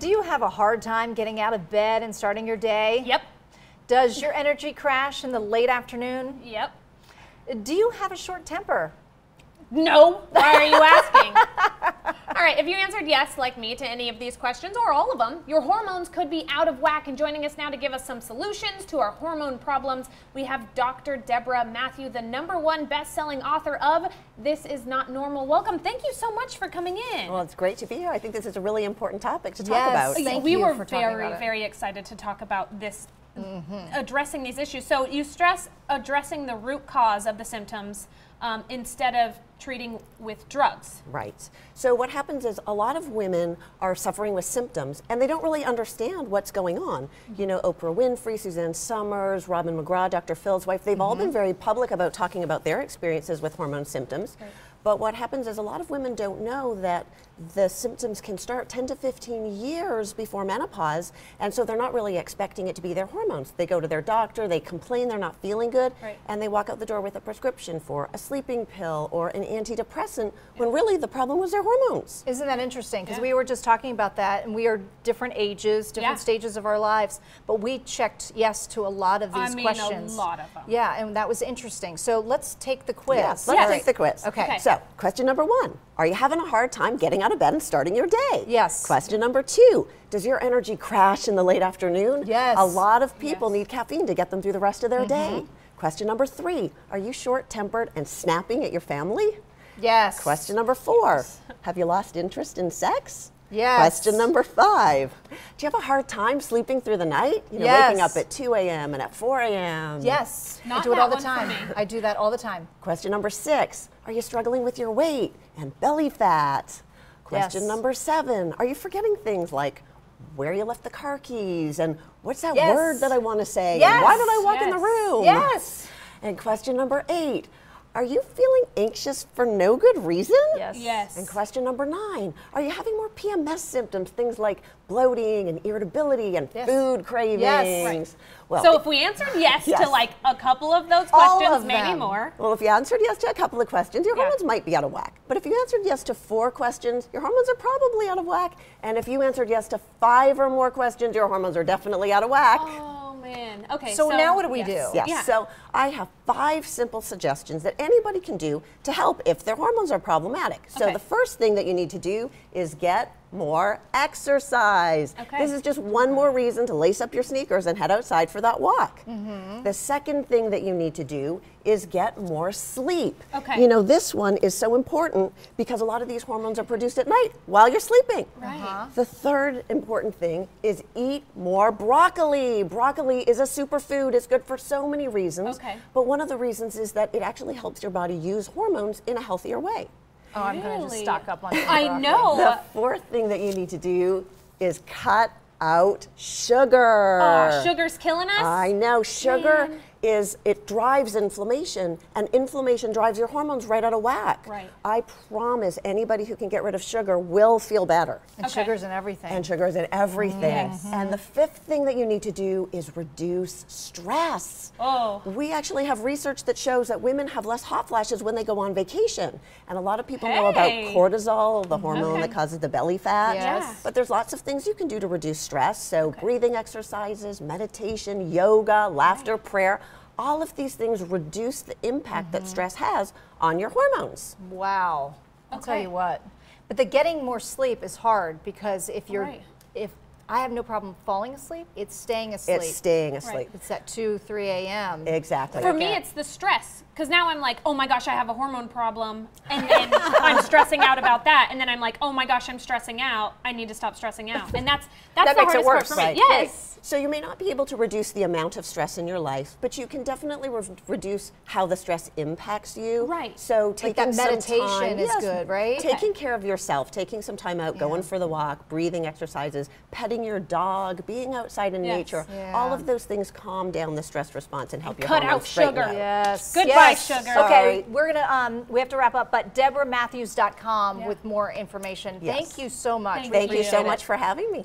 Do you have a hard time getting out of bed and starting your day? Yep. Does your energy crash in the late afternoon? Yep. Do you have a short temper? No. Why are you asking? All right, if you answered yes, like me, to any of these questions, or all of them, your hormones could be out of whack. And joining us now to give us some solutions to our hormone problems, we have Dr. Deborah Matthew, the #1 best-selling author of This Is Not Normal. Welcome. Thank you so much for coming in. Well, it's great to be here. I think this is a really important topic to talk about. We were very excited to talk about this, addressing these issues. So you stress addressing the root cause of the symptoms instead of treating with drugs. Right. So what happens is a lot of women are suffering with symptoms and they don't really understand what's going on. You know, Oprah Winfrey, Suzanne Summers, Robin McGraw, Dr. Phil's wife, they've all been very public about talking about their experiences with hormone symptoms. Right. But what happens is a lot of women don't know that the symptoms can start 10 to 15 years before menopause, and so they're not really expecting it to be their hormones. They go to their doctor, they complain they're not feeling good, and they walk out the door with a prescription for a sleeping pill or an antidepressant, when really the problem was their hormones. Isn't that interesting? Because we were just talking about that, and we are different ages, different stages of our lives, but we checked yes to a lot of these questions. A lot of them. Yeah, and that was interesting. So let's take the quiz. Yes, let's take the quiz. Okay. So, question number 1, are you having a hard time getting out of bed and starting your day? Yes. Question number 2, does your energy crash in the late afternoon? Yes. A lot of people need caffeine to get them through the rest of their day. Question number 3, are you short-tempered and snapping at your family? Yes. Question number 4, have you lost interest in sex? Yes. Question number 5, do you have a hard time sleeping through the night? You know, waking up at 2 a.m. and at 4 a.m. Yes, Not I do it all the that one time. for me. I do that all the time. Question number 6, are you struggling with your weight and belly fat? Question number 7, are you forgetting things like where you left the car keys and what's that word that I want to say? Yes. And why did I walk in the room? Yes. And question number 8, are you feeling anxious for no good reason? Yes. Yes. And question number 9, are you having more PMS symptoms, things like bloating and irritability and food cravings? Yes. Right. Well, So if we answered yes to like a couple of those All questions, of maybe them. more. Well, if you answered yes to a couple of questions, your hormones might be out of whack. But if you answered yes to 4 questions, your hormones are probably out of whack. And if you answered yes to 5 or more questions, your hormones are definitely out of whack. Oh man. Okay. So now what do we do? Yes. Yeah. So I have 5 simple suggestions that anybody can do to help if their hormones are problematic. So the first thing that you need to do is get more exercise. Okay. This is just one more reason to lace up your sneakers and head outside for that walk. The second thing that you need to do is get more sleep. Okay. You know, this one is so important because a lot of these hormones are produced at night while you're sleeping. Right. The third important thing is eat more broccoli. Broccoli is a superfood. It's good for so many reasons. Okay. But one of the reasons is that it actually helps your body use hormones in a healthier way. Oh, I'm going to just Really? stock up on some I broccoli. know. The fourth thing that you need to do is cut out sugar. Oh, sugar's killing us. I know. Sugar it drives inflammation, and inflammation drives your hormones right out of whack. Right. I promise anybody who can get rid of sugar will feel better. And sugar's in everything. And sugar's in everything. And the fifth thing that you need to do is reduce stress. Oh. We actually have research that shows that women have less hot flashes when they go on vacation. And a lot of people know about cortisol, the hormone that causes the belly fat. Yes. But there's lots of things you can do to reduce stress. So breathing exercises, meditation, yoga, laughter, prayer. All of these things reduce the impact that stress has on your hormones. Wow. I'll tell you what. But the getting more sleep is hard because if you're, if I have no problem falling asleep, it's staying asleep. It's staying asleep. It's at 2, 3 a.m. Exactly. For me, it's the stress. Because now I'm like, oh my gosh, I have a hormone problem. And then I'm stressing out about that. And then I'm like, oh my gosh, I'm stressing out. I need to stop stressing out. And that's That the makes it hardest worse, part for me. right? Yes. So you may not be able to reduce the amount of stress in your life, but you can definitely reduce how the stress impacts you. Right. So taking that meditation some time, is good, right? Taking care of yourself, taking some time out, going for the walk, breathing exercises, petting your dog, being outside in nature. All of those things calm down the stress response and help your cut hormones out straighten sugar. out. Yes. Goodbye, Yes. sugar. Okay, we're gonna we have to wrap up, but DeborahMatthews.com with more information. Yes. Thank you so much. Thank We Thank you so appreciate it. much for having me.